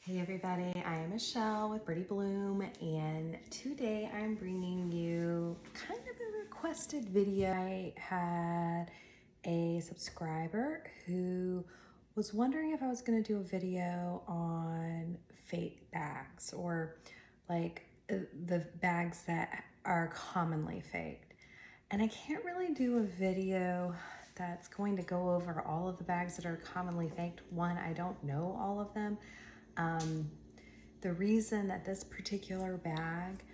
Hey everybody, I am Michelle with Birdie Bloom, and today I'm bringing you kind of a requested video. I had a subscriber who was wondering if I was going to do a video on fake bags, or like the bags that are commonly faked. And I can't really do a video that's going to go over all of the bags that are commonly faked. One, I don't know all of them. The reason that this particular bag,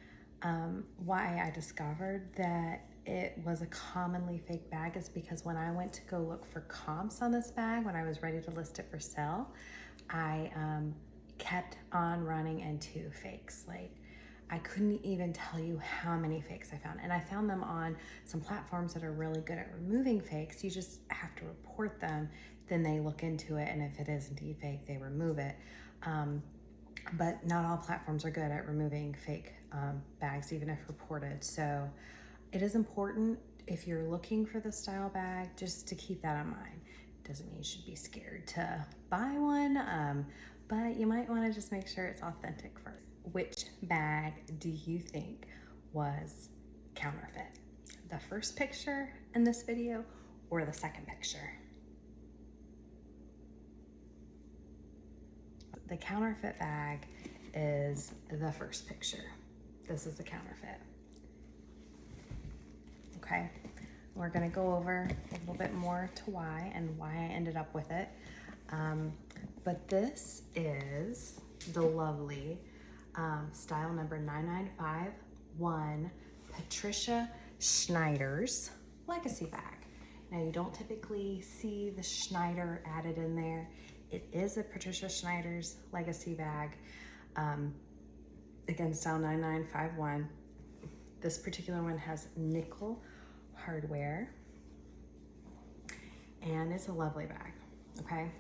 why I discovered that it was a commonly fake bag is because when I went to go look for comps on this bag, when I was ready to list it for sale, I kept on running into fakes. Like, I couldn't even tell you how many fakes I found. And I found them on some platforms that are really good at removing fakes. You just have to report them, then they look into it, and if it is indeed fake, they remove it. But not all platforms are good at removing fake bags, even if reported. So it is important, if you're looking for the style bag, just to keep that in mind. Doesn't mean you should be scared to buy one, but you might want to just make sure it's authentic first. Which bag do you think was counterfeit? The first picture in this video or the second picture? The counterfeit bag is the first picture. This is the counterfeit. Okay, we're gonna go over a little bit more to why and why I ended up with it. But this is the lovely style number 9951 Patricia Schneider's legacy bag. Now, you don't typically see the Schneider added in there. It is a Patricia Schneider's legacy bag. Again, style 9951. This particular one has nickel hardware, and it's a lovely bag, okay?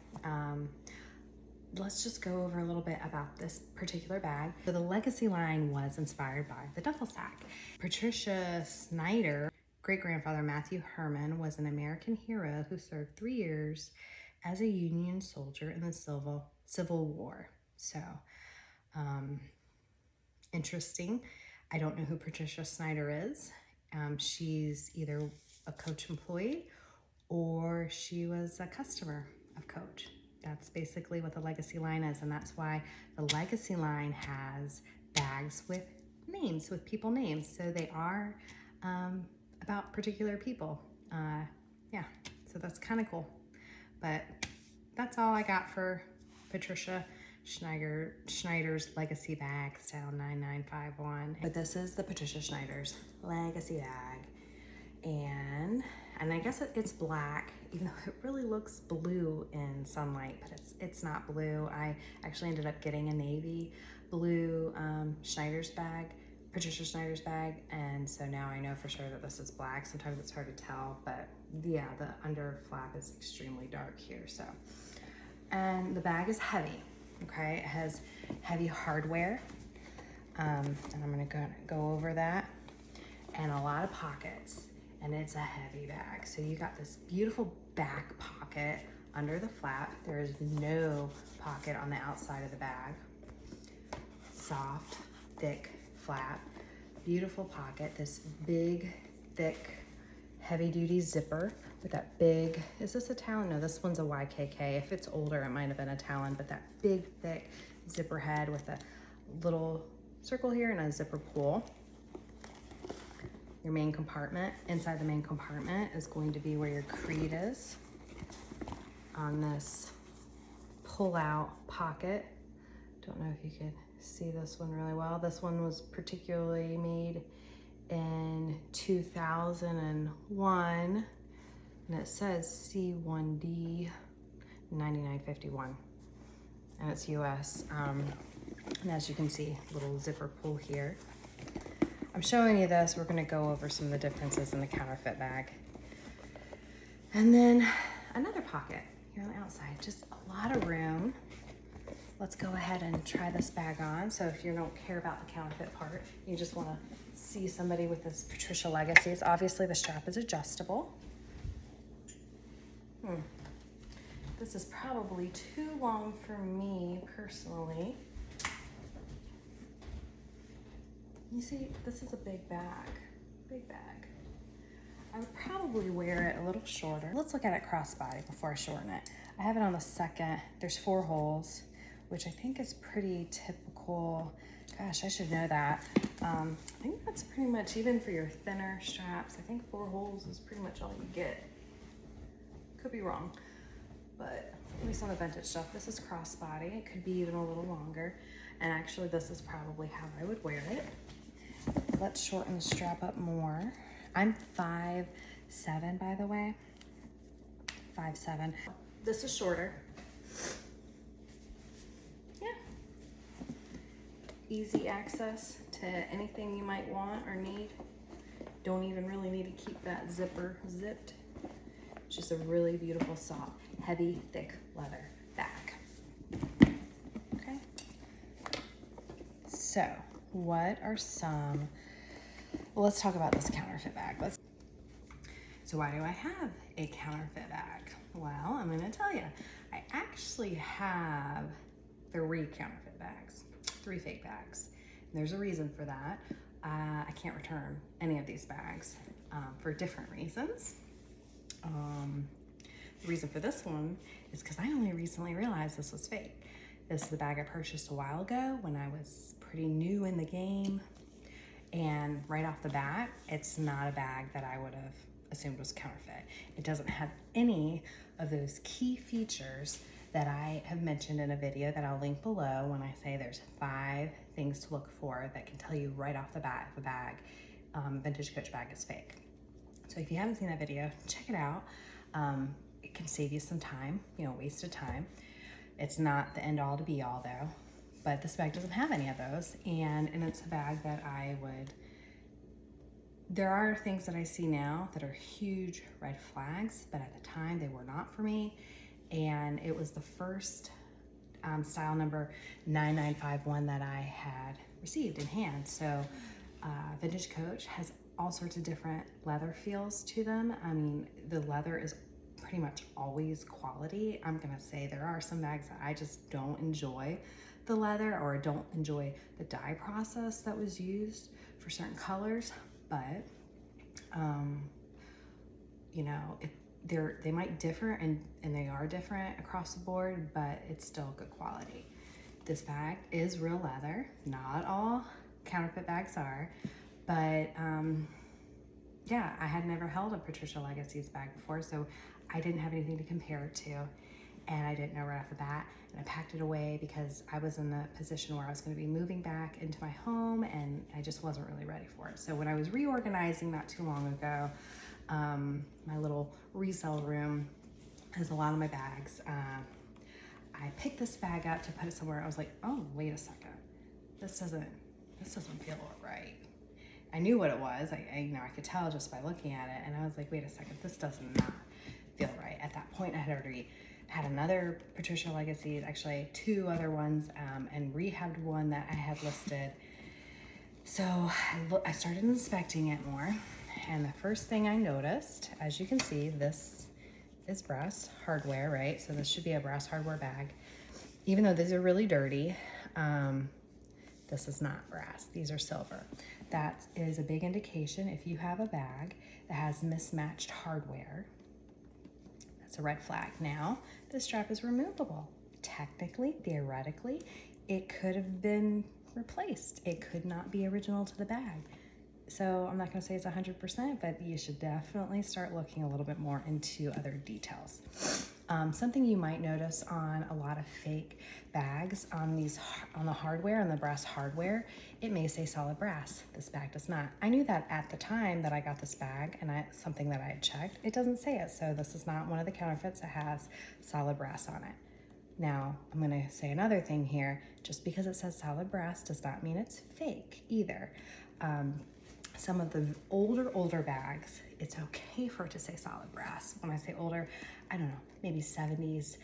Let's just go over a little bit about this particular bag. So the legacy line was inspired by the duffel sack. Patricia Schneider, great-grandfather Matthew Herman, was an American hero who served 3 years as a Union soldier in the Civil War. So, interesting. I don't know who Patricia Schneider is. She's either a Coach employee or she was a customer of Coach. That's basically what the legacy line is, and that's why the legacy line has bags with names, with people names. So they are about particular people. Yeah, so that's kind of cool. But that's all I got for Patricia Schneider's legacy bag, style 9951. But this is the Patricia Schneider's legacy bag. And I guess it's black, even though it really looks blue in sunlight, but it's not blue. I actually ended up getting a navy blue Schneider's bag, Patricia Schneider's bag, and so now I know for sure that this is black. Sometimes it's hard to tell, but yeah, the under flap is extremely dark here. So, and the bag is heavy, okay? It has heavy hardware, and I'm gonna go over that, and a lot of pockets, and it's a heavy bag. So you got this beautiful back pocket under the flap. There is no pocket on the outside of the bag. Soft, thick flap, beautiful pocket, this big, thick, heavy-duty zipper with that big, is this a Talon? No, this one's a YKK. If it's older, it might have been a Talon, but that big, thick zipper head with a little circle here and a zipper pull. Your main compartment. Inside the main compartment is going to be where your creed is on this pull-out pocket. Don't know if you could see this one really well. This one was particularly made in 2001, and it says C1D 9951, and it's US. And as you can see, little zipper pull here. I'm showing you this. We're gonna go over some of the differences in the counterfeit bag. And then another pocket here on the outside, just a lot of room. Let's go ahead and try this bag on. So if you don't care about the counterfeit part, you just wanna see somebody with this Patricia legacies. Obviously the strap is adjustable. This is probably too long for me personally. You see, this is a big bag, big bag. I would probably wear it a little shorter. Let's look at it crossbody before I shorten it. I have it on the second. There's 4 holes, which I think is pretty typical. Gosh, I should know that. I think that's pretty much, even for your thinner straps, I think 4 holes is pretty much all you get. Could be wrong, but at least on the vintage stuff, this is crossbody. It could be even a little longer. And actually, this is probably how I would wear it. Let's shorten the strap up more. I'm 5'7", by the way. 5'7". This is shorter. Yeah. Easy access to anything you might want or need. Don't even really need to keep that zipper zipped. It's just a really beautiful, soft, heavy, thick leather bag. Okay. So, what are some... Well, let's talk about this counterfeit bag. So why do I have a counterfeit bag? Well, I'm gonna tell you. I actually have 3 counterfeit bags, 3 fake bags. And there's a reason for that. I can't return any of these bags for different reasons. The reason for this one is because I only recently realized this was fake. This is the bag I purchased a while ago when I was pretty new in the game. And right off the bat, it's not a bag that I would have assumed was counterfeit. It doesn't have any of those key features that I have mentioned in a video that I'll link below when I say there's 5 things to look for that can tell you right off the bat if a bag, vintage Coach bag is fake. So if you haven't seen that video, check it out. It can save you some time, wasted time. It's not the end all to be all though. But this bag doesn't have any of those, and it's a bag that I would, there are things that I see now that are huge red flags, but at the time they were not for me, and it was the first style number 9951 that I had received in hand. So Vintage Coach has all sorts of different leather feels to them. I mean, the leather is pretty much always quality. I'm gonna say there are some bags that I just don't enjoy the leather, or don't enjoy the dye process that was used for certain colors, but they might differ, and they are different across the board, but it's still good quality. This bag is real leather. Not all counterfeit bags are, but yeah, I had never held a Patricia Legacy's bag before, so I didn't have anything to compare it to, and I didn't know right off the bat. And I packed it away because I was in the position where I was going to be moving back into my home, and I just wasn't really ready for it. So when I was reorganizing not too long ago, my little resale room has a lot of my bags. I picked this bag up to put it somewhere. I was like, oh, wait a second. This doesn't feel right. I knew what it was. I could tell just by looking at it, and I was like, wait a second, this does not feel right. At that point, I had already had another Patricia Legacy, actually 2 other ones, and rehabbed one that I had listed. So I started inspecting it more, and the first thing I noticed, as you can see, this is brass hardware, right? So this should be a brass hardware bag. Even though these are really dirty, this is not brass, these are silver. That is a big indication if you have a bag that has mismatched hardware. It's a red flag. Now, this strap is removable. Technically, theoretically, it could have been replaced. It could not be original to the bag. So I'm not gonna say it's 100%, but you should definitely start looking a little bit more into other details. Something you might notice on a lot of fake bags on the hardware, on the brass hardware, it may say solid brass. This bag does not. I knew that at the time that I got this bag, and something that I had checked, it doesn't say it. So this is not one of the counterfeits that has solid brass on it. Now, I'm gonna say another thing here. Just because it says solid brass does not mean it's fake either. Some of the older bags, it's okay for it to say solid brass. When I say older, I don't know, maybe 70s,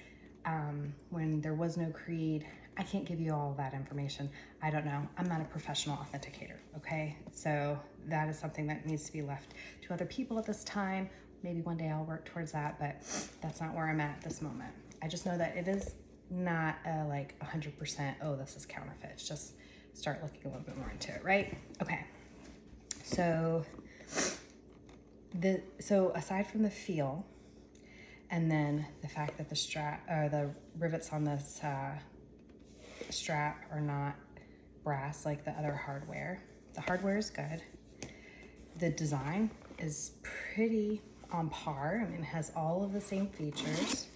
when there was no creed. I can't give you all of that information. I don't know. I'm not a professional authenticator, okay? So that is something that needs to be left to other people at this time. Maybe one day I'll work towards that, but that's not where I'm at this moment. I just know that it is not like 100%, oh, this is counterfeit. It's just start looking a little bit more into it, right? Okay. So aside from the feel, and then the fact that the strap or the rivets on this strap are not brass like the other hardware. The hardware is good. The design is pretty on par. I mean, it has all of the same features.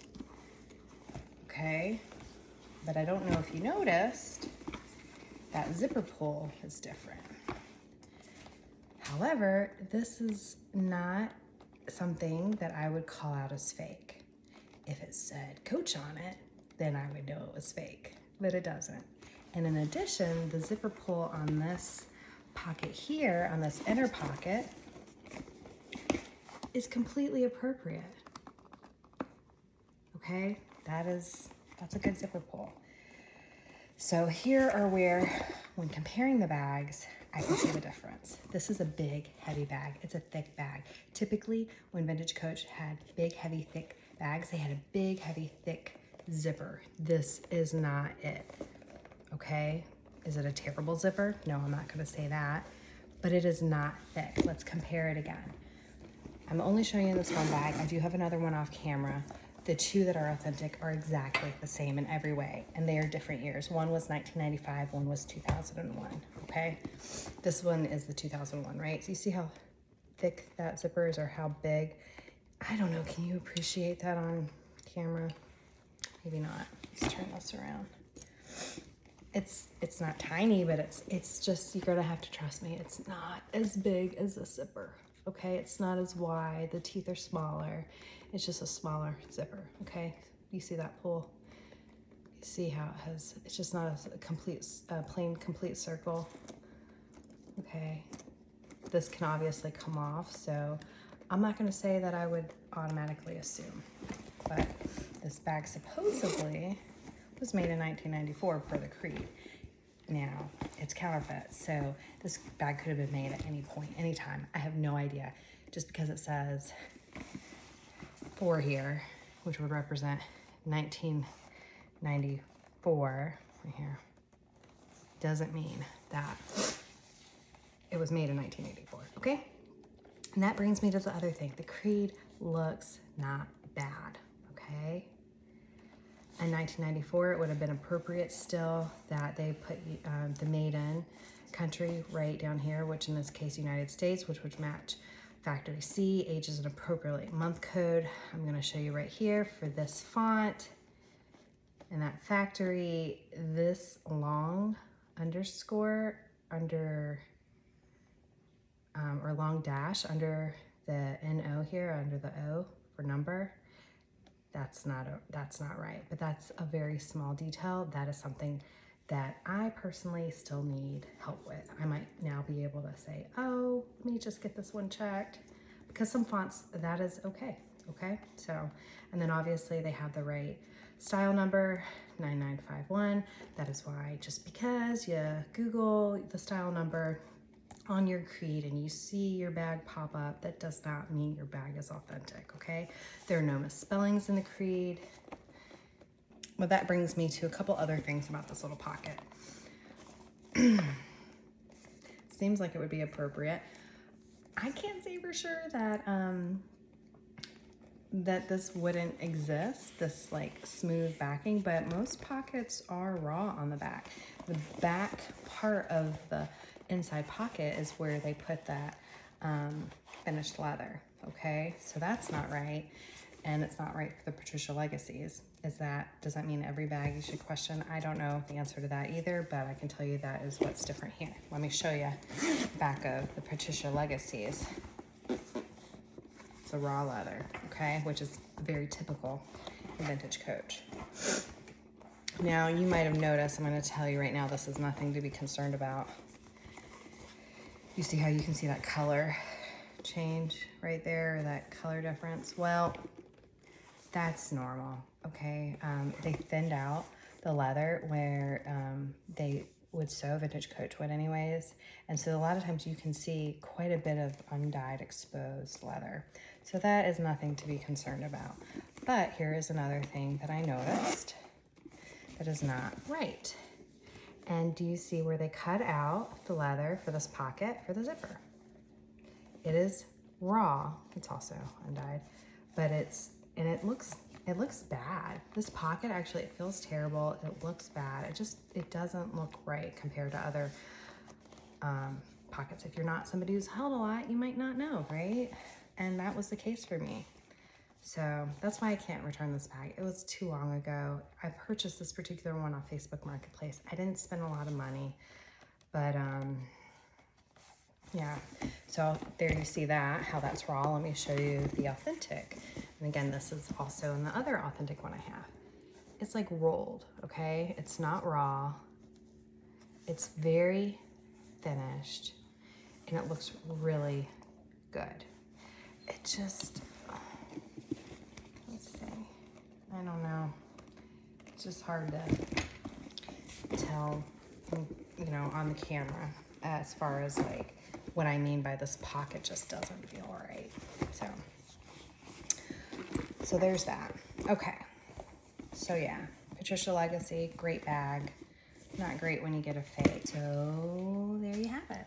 Okay, but I don't know if you noticed that zipper pull is different. However, this is not something that I would call out as fake. If it said Coach on it, then I would know it was fake, but it doesn't. And in addition, the zipper pull on this pocket here, on this inner pocket, is completely appropriate. Okay, that's a good zipper pull. So here are where, when comparing the bags, I can see the difference. This is a big, heavy bag. It's a thick bag. Typically, when Vintage Coach had big, heavy, thick bags, they had a big, heavy, thick zipper. This is not it, okay? Is it a terrible zipper? No, I'm not gonna say that, but it is not thick. Let's compare it again. I'm only showing you this one bag. I do have another one off camera. The two that are authentic are exactly the same in every way, and they are different years. One was 1995, one was 2001, okay? This one is the 2001, right? So you see how thick that zipper is, or how big? I don't know, can you appreciate that on camera? Maybe not. Let's turn this around. It's not tiny, but it's just, you're gonna have to trust me. It's not as big as a zipper, okay? It's not as wide, the teeth are smaller. It's just a smaller zipper, okay? You see that pull? You see how it has, it's just not a complete, plain complete circle, okay? This can obviously come off, so I'm not gonna say that I would automatically assume, but this bag supposedly was made in 1994 per the Creed. Now, it's counterfeit, so this bag could have been made at any point, anytime. I have no idea. Just because it says 4 here, which would represent 1994 right here, doesn't mean that it was made in 1984, okay? And that brings me to the other thing. The Creed looks not bad, okay? In 1994, it would have been appropriate still that they put the made in country right down here, which in this case, United States, which would match factory C, age is an appropriate month code. I'm gonna show you right here for this font. And that factory, this long underscore under, or long dash under the NO here, under the O for number, that's not right, but that's a very small detail. That is something that I personally still need help with. I might now be able to say, oh, let me just get this one checked, because some fonts, that is okay, okay? So, and then obviously they have the right style number, 9951. That is why, just because you Google the style number on your Creed and you see your bag pop up, that does not mean your bag is authentic, okay? There are no misspellings in the Creed. Well, that brings me to a couple other things about this little pocket. Seems like it would be appropriate. I can't say for sure that that this wouldn't exist, this like smooth backing, but most pockets are raw on the back. The back part of the inside pocket is where they put that finished leather, okay? So that's not right, and it's not right for the Patricia Legacies. Does that mean every bag you should question? I don't know the answer to that either, but I can tell you that is what's different here. Let me show you the back of the Patricia Legacies. It's a raw leather, okay? Which is very typical in Vintage Coach. Now, you might have noticed, I'm gonna tell you right now, this is nothing to be concerned about. You see how you can see that color change right there, or that color difference? Well, that's normal, okay? They thinned out the leather where they would sew, vintage coach would anyways. And so a lot of times you can see quite a bit of undyed exposed leather. So that is nothing to be concerned about. But here is another thing that I noticed that is not right. And do you see where they cut out the leather for this pocket for the zipper? It is raw. It's also undyed, but it looks bad. This pocket actually, it feels terrible. It looks bad. It doesn't look right compared to other pockets. If you're not somebody who's held a lot, you might not know, right? And that was the case for me. So that's why I can't return this bag. It was too long ago. I purchased this particular one on Facebook Marketplace. I didn't spend a lot of money, but yeah. So there you see that, how that's raw. Let me show you the authentic. And again, this is also in the other authentic one I have. It's like rolled, okay? It's not raw. It's very finished, and it looks really good. It just, let's see, I don't know. It's just hard to tell, you know, on the camera as far as like what I mean by this pocket just doesn't feel right. So there's that. Okay. So yeah, Patricia Legacy, great bag. Not great when you get a fake. So there you have it.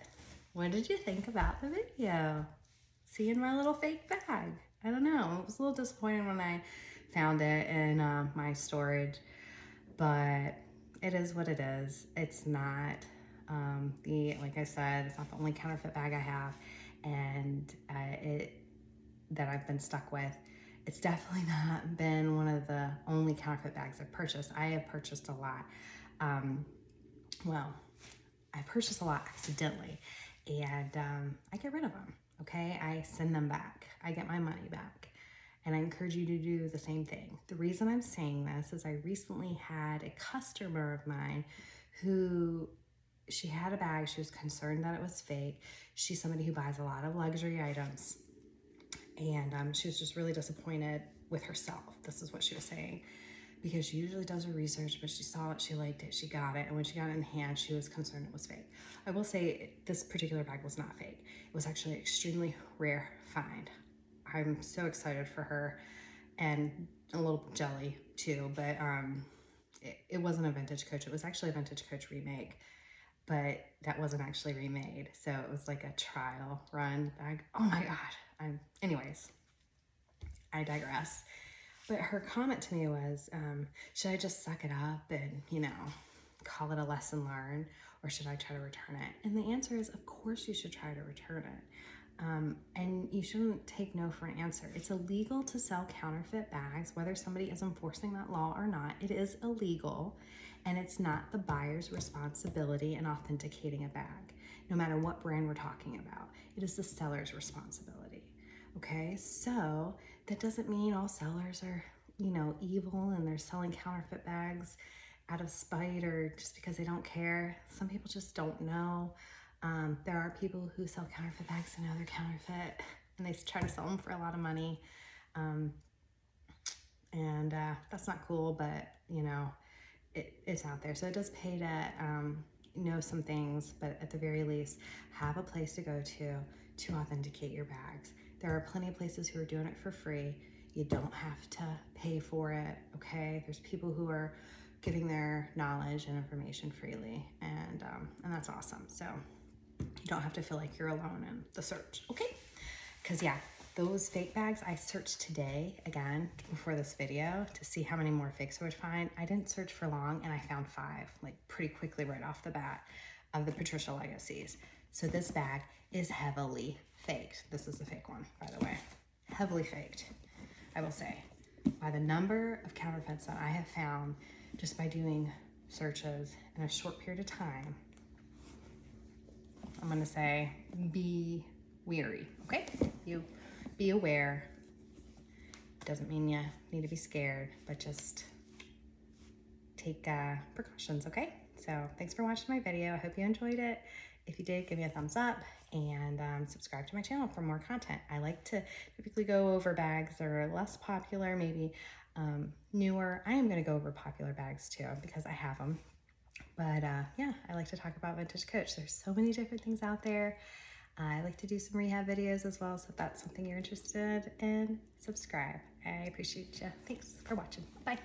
What did you think about the video? Seeing my little fake bag. I don't know. It was a little disappointing when I found it in my storage, but it is what it is. It's not like I said, it's not the only counterfeit bag I have, and that I've been stuck with. It's definitely not been one of the only counterfeit bags I've purchased. I have purchased a lot. Well, I purchased a lot accidentally, and I get rid of them, okay? I send them back. I get my money back, and I encourage you to do the same thing. The reason I'm saying this is I recently had a customer of mine who, she had a bag. She was concerned that it was fake. She's somebody who buys a lot of luxury items, and she was just really disappointed with herself. This is what she was saying, because she usually does her research, but she saw it, she liked it, she got it, and when she got it in hand, she was concerned it was fake. I will say this particular bag was not fake. It was actually an extremely rare find. I'm so excited for her, and a little jelly too, but it wasn't a vintage coach. It was actually a vintage coach remake, but that wasn't actually remade. So it was like a trial run bag. Oh my God. Anyways, I digress. But her comment to me was, should I just suck it up and, you know, call it a lesson learned, or should I try to return it? And the answer is, of course you should try to return it. And you shouldn't take no for an answer. It's illegal to sell counterfeit bags, whether somebody is enforcing that law or not. It is illegal, and it's not the buyer's responsibility in authenticating a bag, no matter what brand we're talking about. It is the seller's responsibility. Okay, so that doesn't mean all sellers are, you know, evil and they're selling counterfeit bags out of spite or just because they don't care. Some people just don't know. There are people who sell counterfeit bags and know they're counterfeit, and they try to sell them for a lot of money. And that's not cool, but, you know, it's out there. So it does pay to know some things, but at the very least, have a place to go to authenticate your bags. There are plenty of places who are doing it for free. You don't have to pay for it, okay? There's people who are giving their knowledge and information freely, and that's awesome. So you don't have to feel like you're alone in the search, okay? Because yeah, those fake bags, I searched today, again, before this video, to see how many more fakes I would find. I didn't search for long, and I found 5, like pretty quickly right off the bat, of the Patricia Legacies. So this bag is heavily faked. This is the fake one, by the way. Heavily faked, I will say. By the number of counterfeits that I have found just by doing searches in a short period of time, I'm gonna say be wary, okay? You be aware. Doesn't mean you need to be scared, but just take precautions, okay? So thanks for watching my video. I hope you enjoyed it. If you did, give me a thumbs up and subscribe to my channel for more content. I like to typically go over bags that are less popular, maybe newer. I am gonna go over popular bags too, because I have them. But yeah, I like to talk about vintage coach. There's so many different things out there. I like to do some rehab videos as well, so if that's something you're interested in, subscribe. I appreciate you. Thanks for watching. Bye.